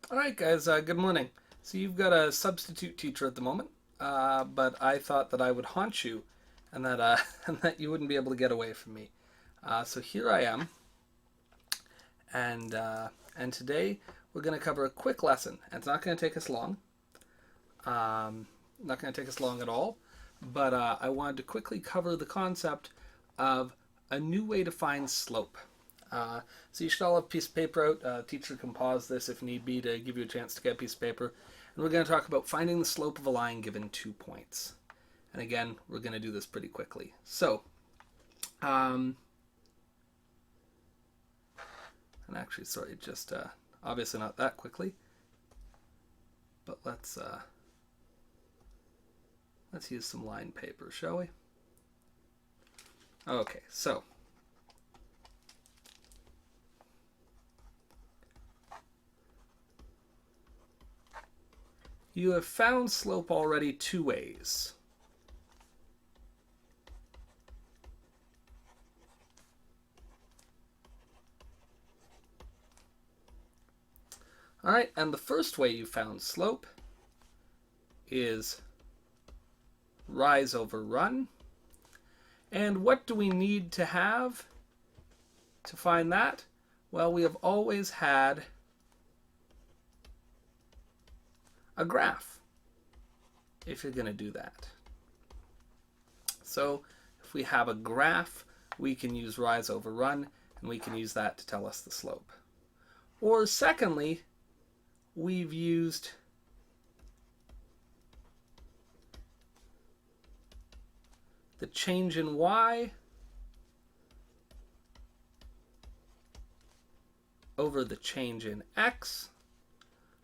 All right, guys, good morning. So you've got a substitute teacher at the moment, but I thought that I would haunt you and that, and that you wouldn't be able to get away from me. So here I am, and, uh, and today we're going to cover a quick lesson. And it's not going to take us long, not going to take us long at all, but I wanted to quickly cover the concept of a new way to find slope. So you should all have a piece of paper out. Teacher can pause this if need be to give you a chance to get a piece of paper. And we're going to talk about finding the slope of a line given 2 points. And again, we're going to do this pretty quickly. So, and actually, sorry, just obviously not that quickly. But let's use some line paper, shall we? Okay, so you have found slope already 2 ways. All right, and the first way you found slope is rise over run. And what do we need to have to find that? Well, we have always had a graph if you're going to do that. So if we have a graph, we can use rise over run, and we can use that to tell us the slope. Or secondly, we've used the change in y over the change in x.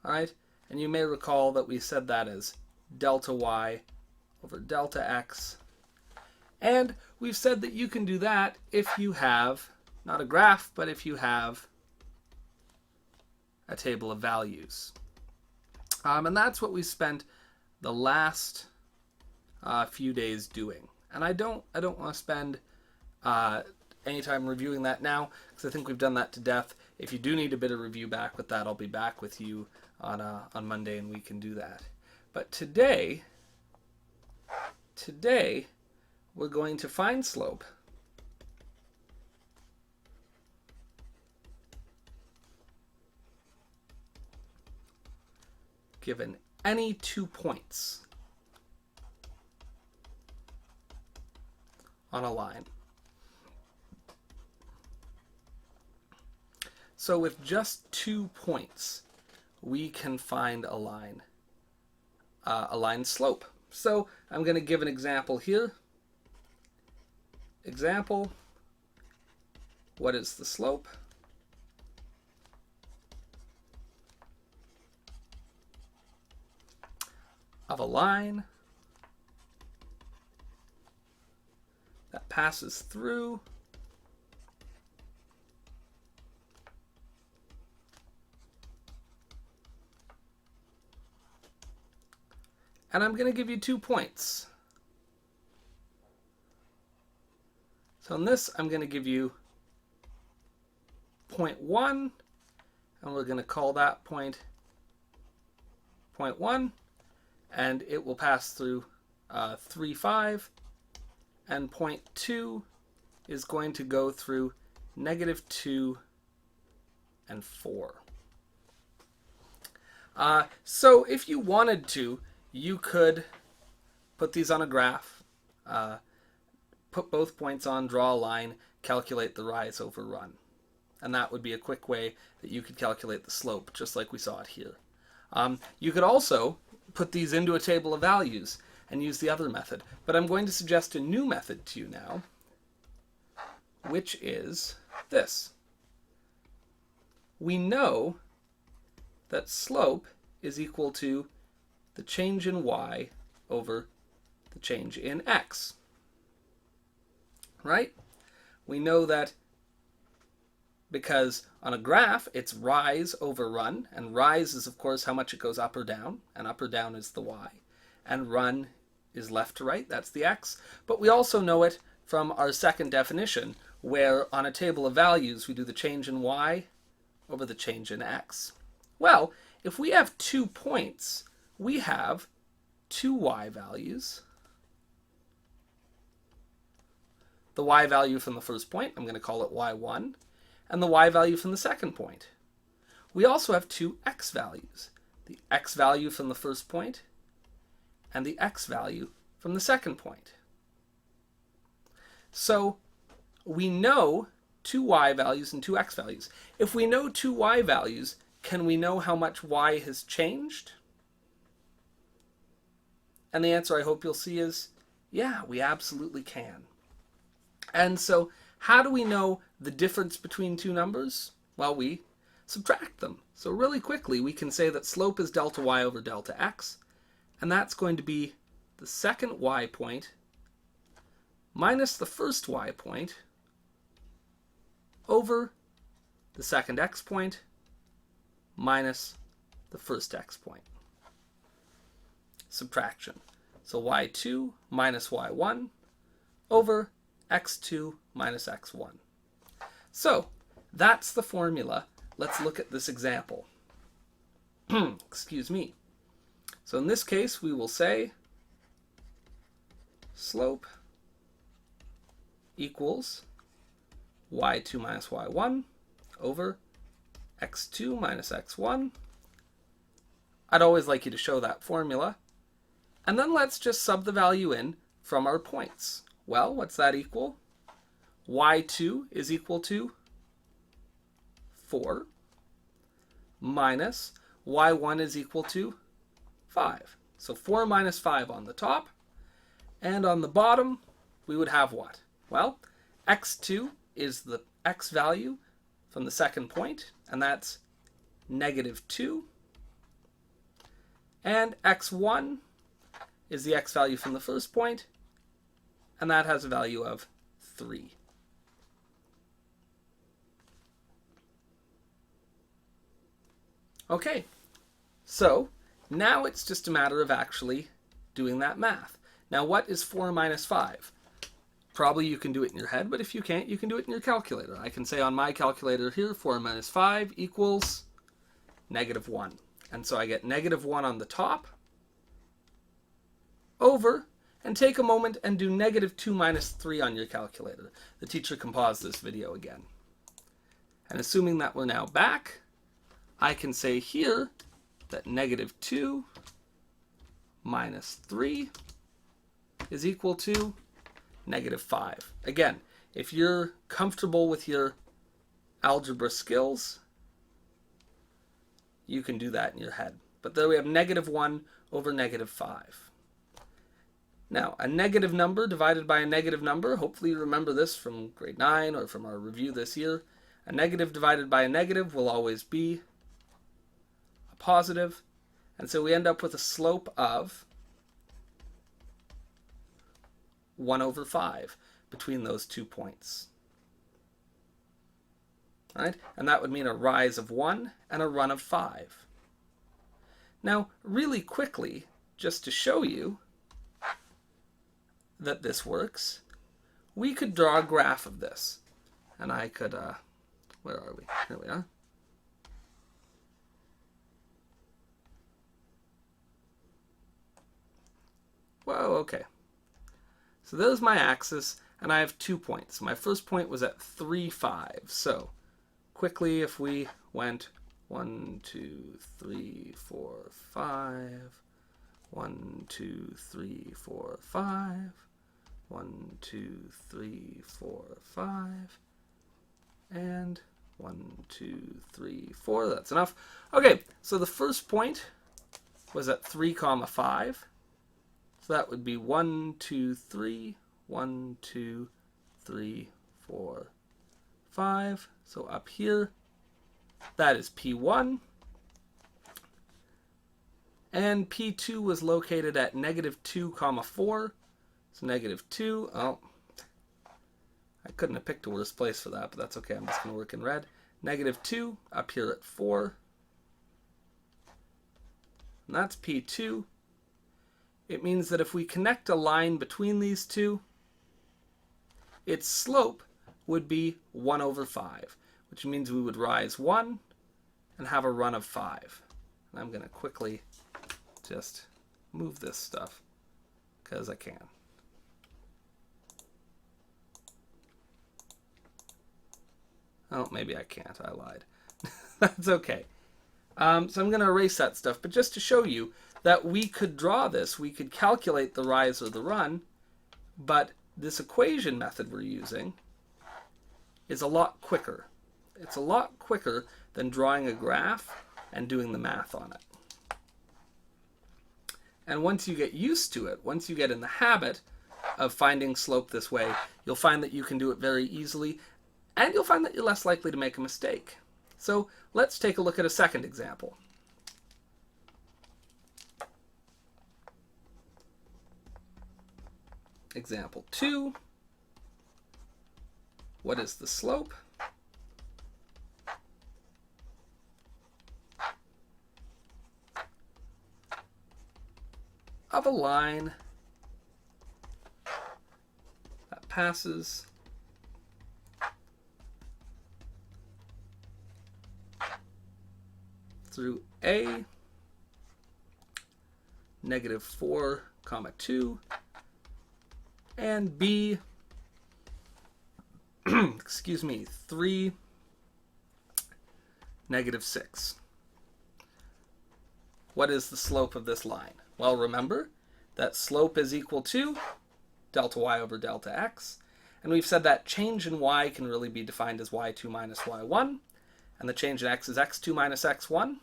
All right, and you may recall that we said that as delta y over delta x. And we've said that you can do that if you have, not a graph, but if you have a table of values. And that's what we spent the last few days doing. And I don't want to spend any time reviewing that now, because I think we've done that to death. If you do need a bit of review back with that, I'll be back with you on Monday, and we can do that. But today we're going to find slope given any 2 points on a line. So with just 2 points, we can find a line slope. So I'm going to give an example here. Example, what is the slope? Of a line that passes through and I'm going to give you 2 points. So in this, I'm going to give you point 1, and we're going to call that point 1, and it will pass through 3, 5, and point 2 is going to go through -2 and 4. So if you wanted to, you could put these on a graph, put both points on, draw a line, calculate the rise over run. And that would be a quick way that you could calculate the slope, just like we saw it here. You could also put these into a table of values and use the other method. But I'm going to suggest a new method to you now, which is this. We know that slope is equal to the change in y over the change in x. Right? We know that because on a graph, it's rise over run, and rise is, of course, how much it goes up or down, and up or down is the y, and run is left to right, that's the x. But we also know it from our second definition, where on a table of values, we do the change in y over the change in x. Well, if we have 2 points, we have 2 y values. The y value from the first point, I'm going to call it y1, and the y value from the second point. We also have 2 x values, the x value from the first point and the x value from the second point. So we know 2 y values and 2 x values. If we know 2 y values, can we know how much y has changed? And the answer I hope you'll see is, yeah, we absolutely can. And so how do we know the difference between two numbers? Well, we subtract them. So really quickly, we can say that slope is delta y over delta x, and that's going to be the second y point minus the first y point over the second x point minus the first x point. Subtraction. So y2 minus y1 over x2 minus x1. So that's the formula. Let's look at this example. Excuse me. So in this case, we will say slope equals y2 minus y1 over x2 minus x1. I'd always like you to show that formula. And then let's just sub the value in from our points. Well, what's that equal? y2 is equal to 4 minus y1 is equal to 5. So 4 minus 5 on the top. And on the bottom, we would have what? Well, x2 is the x value from the second point, and that's -2. And x1 is the x value from the first point, and that has a value of 3. Okay, so now it's just a matter of actually doing that math. Now, what is 4 minus 5? Probably you can do it in your head, but if you can't, you can do it in your calculator. I can say on my calculator here, 4 minus 5 equals -1. And so I get -1 on the top over, and take a moment and do -2 minus 3 on your calculator. The teacher can pause this video again. And assuming that we're now back, I can say here that -2 minus 3 is equal to -5. Again, if you're comfortable with your algebra skills, you can do that in your head. But there we have -1 over -5. Now, a negative number divided by a negative number, hopefully you remember this from grade 9 or from our review this year. A negative divided by a negative will always be a positive. And so we end up with a slope of 1 over 5 between those 2 points. All right? And that would mean a rise of 1 and a run of 5. Now, really quickly, just to show you that this works, we could draw a graph of this. And I could, where are we? Here we are. Whoa, okay. So there's my axis, and I have 2 points. My first point was at 3, 5. So quickly, if we went 1, 2, 3, 4, 5, 1, 2, 3, 4, 5, 1, 2, 3, 4, 5, and 1, 2, 3, 4. That's enough. Okay, so the first point was at 3, 5. So that would be 1, 2, 3, 1, 2, 3, 4, 5. So up here, that is P1. And P2 was located at -2, 4. So -2. Oh, I couldn't have picked a worse place for that, but that's okay. I'm just going to work in red. -2 up here at 4. And that's P2. It means that if we connect a line between these two, its slope would be 1 over 5, which means we would rise 1 and have a run of 5. I'm going to quickly just move this stuff because I can. Oh, maybe I can't. I lied. That's okay. So I'm going to erase that stuff. But just to show you that we could draw this, we could calculate the rise or the run, but this equation method we're using is a lot quicker. It's a lot quicker than drawing a graph and doing the math on it. And once you get used to it, once you get in the habit of finding slope this way, you'll find that you can do it very easily, and you'll find that you're less likely to make a mistake. So let's take a look at a second example. Example 2. What is the slope of a line that passes through A, -4, 2, and B, excuse me, 3, -6. What is the slope of this line? Well, remember that slope is equal to delta y over delta x, and we've said that change in y can really be defined as y2 minus y1, and the change in x is x2 minus x1.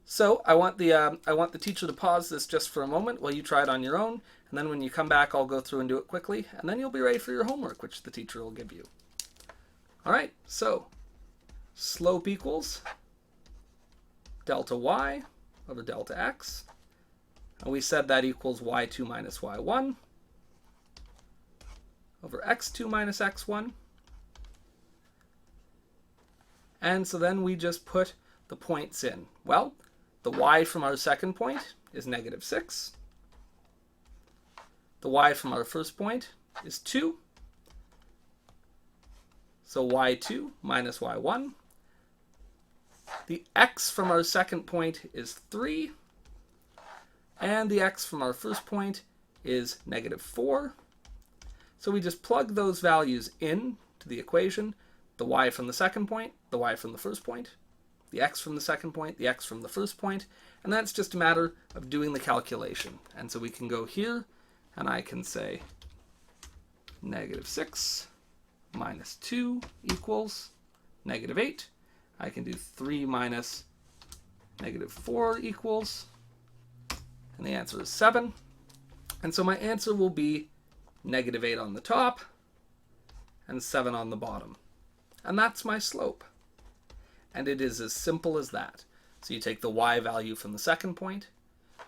So I want the teacher to pause this just for a moment while you try it on your own, and then when you come back, I'll go through and do it quickly, and then you'll be ready for your homework, which the teacher will give you. All right, so slope equals delta y over delta x, and we said that equals y2 minus y1 over x2 minus x1. And so then we just put the points in. Well, the y from our second point is -6. The y from our first point is 2. So y2 minus y1. The x from our second point is 3. And the x from our first point is -4. So we just plug those values in to the equation. The y from the second point, the y from the first point, the x from the second point, the x from the first point, and that's just a matter of doing the calculation. And so we can go here, and I can say -6 minus 2 equals -8. I can do 3 minus -4 equals, and the answer is 7. And so my answer will be -8 on the top and 7 on the bottom. And that's my slope. And it is as simple as that. So you take the y value from the second point,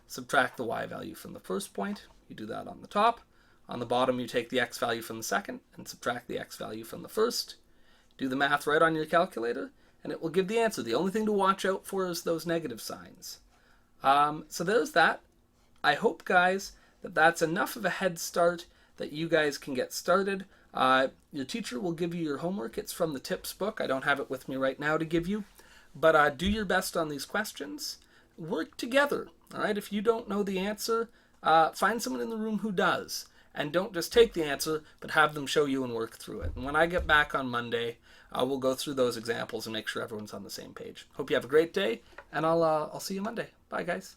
subtract the y value from the first point. You do that on the top. On the bottom, you take the x value from the second and subtract the x value from the first. Do the math right on your calculator, and it will give the answer. The only thing to watch out for is those negative signs. So there's that. I hope, guys, that that's enough of a head start that you guys can get started. Your teacher will give you your homework. It's from the tips book. I don't have it with me right now to give you. But do your best on these questions. Work together. All right. If you don't know the answer, find someone in the room who does. And don't just take the answer, but have them show you and work through it. And when I get back on Monday, we'll go through those examples and make sure everyone's on the same page. Hope you have a great day, and I'll see you Monday. Bye, guys.